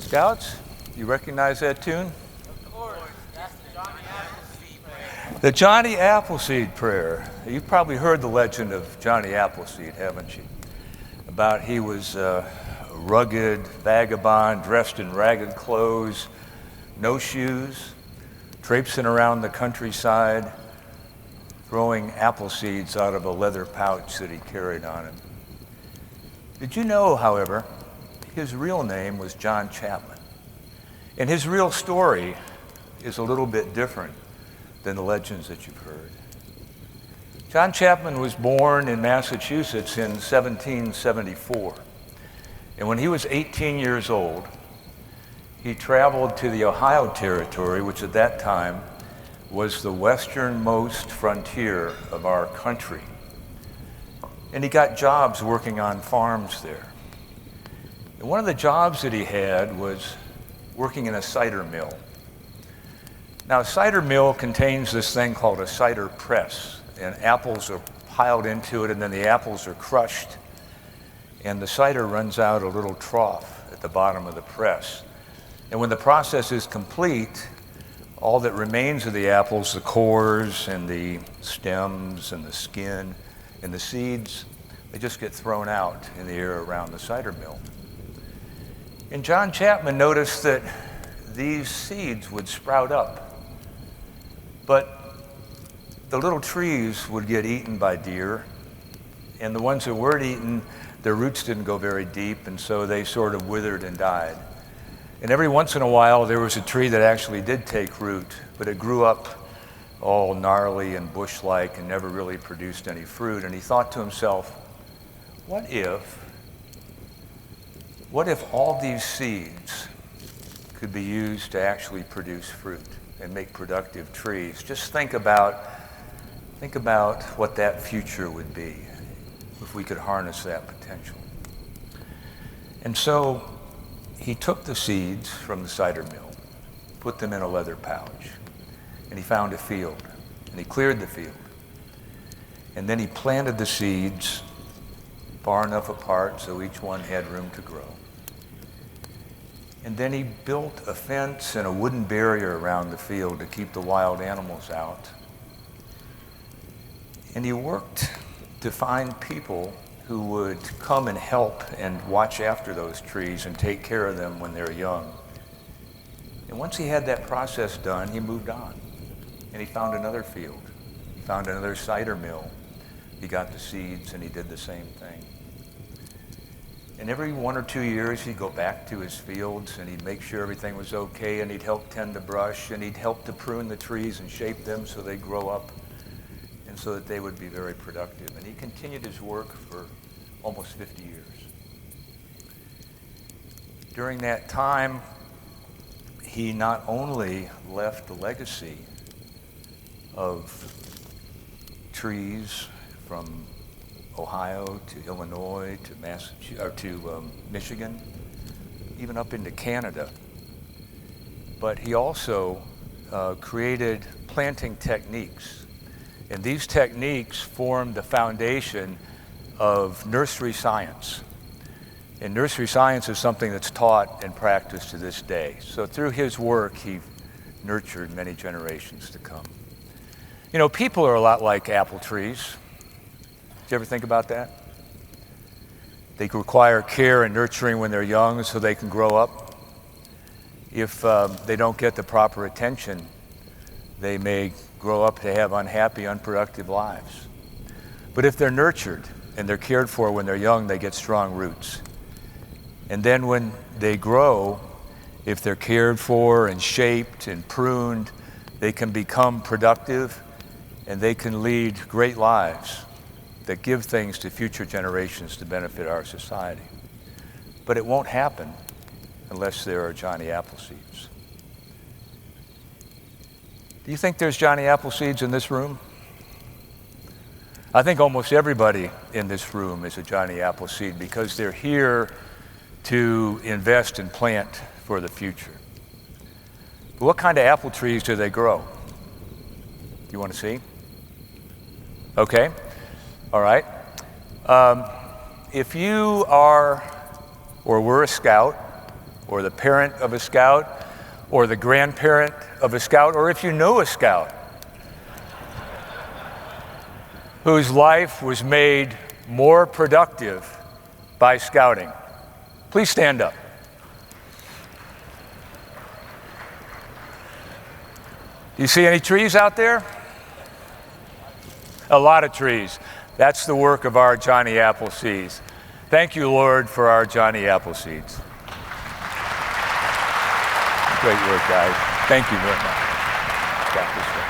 Scouts, you recognize that tune? Of course, that's the Johnny Appleseed prayer. The Johnny Appleseed prayer. You've probably heard the legend of Johnny Appleseed, haven't you? About he was a rugged vagabond dressed in ragged clothes, no shoes, traipsing around the countryside, throwing apple seeds out of a leather pouch that he carried on him. Did you know, however, his real name was John Chapman? And his real story is a little bit different than the legends that you've heard. John Chapman was born in Massachusetts in 1774. And when he was 18 years old, he traveled to the Ohio Territory, which at that time was the westernmost frontier of our country. And he got jobs working on farms there. And one of the jobs that he had was working in a cider mill. Now, a cider mill contains this thing called a cider press, and apples are piled into it, and then the apples are crushed, and the cider runs out a little trough at the bottom of the press. And when the process is complete, all that remains of the apples, the cores and the stems and the skin and the seeds, they just get thrown out in the air around the cider mill. And John Chapman noticed that these seeds would sprout up, but the little trees would get eaten by deer, and the ones that weren't eaten, their roots didn't go very deep, and so they sort of withered and died. And every once in a while, there was a tree that actually did take root, but it grew up all gnarly and bush-like and never really produced any fruit. And he thought to himself, what if all these seeds could be used to actually produce fruit and make productive trees? Just think about what that future would be if we could harness that potential. And so he took the seeds from the cider mill, put them in a leather pouch, and he found a field, and he cleared the field. And then he planted the seeds far enough apart so each one had room to grow. And then he built a fence and a wooden barrier around the field to keep the wild animals out. And he worked to find people who would come and help and watch after those trees and take care of them when they're young. And once he had that process done, he moved on. And he found another field. He found another cider mill. He got the seeds and he did the same thing. And every 1 or 2 years, he'd go back to his fields and he'd make sure everything was okay, and he'd help tend the brush, and he'd help to prune the trees and shape them so they grow up and so that they would be very productive. And he continued his work for almost 50 years. During that time, he not only left a legacy of trees from Ohio to Illinois to Massachusetts, or to Michigan, even up into Canada, but he also created planting techniques. And these techniques formed the foundation of nursery science. And nursery science is something that's taught and practiced to this day. So through his work, he nurtured many generations to come. You know, people are a lot like apple trees. Did you ever think about that? They require care and nurturing when they're young so they can grow up. If they don't get the proper attention, they may grow up to have unhappy, unproductive lives. But if they're nurtured and they're cared for when they're young, they get strong roots. And then when they grow, if they're cared for and shaped and pruned, they can become productive and they can lead great lives that give things to future generations to benefit our society. But it won't happen unless there are Johnny Appleseeds. Do you think there's Johnny Appleseeds in this room? I think almost everybody in this room is a Johnny Appleseed because they're here to invest and plant for the future. But what kind of apple trees do they grow? Do you want to see? Okay. All right. If you are or were a scout or the parent of a Scout, or the grandparent of a Scout, or if you know a Scout whose life was made more productive by Scouting. Please stand up. Do you see any trees out there? A lot of trees. That's the work of our Johnny Appleseeds. Thank you, Lord, for our Johnny Appleseeds. Great work, guys. Thank you very much. Got this one.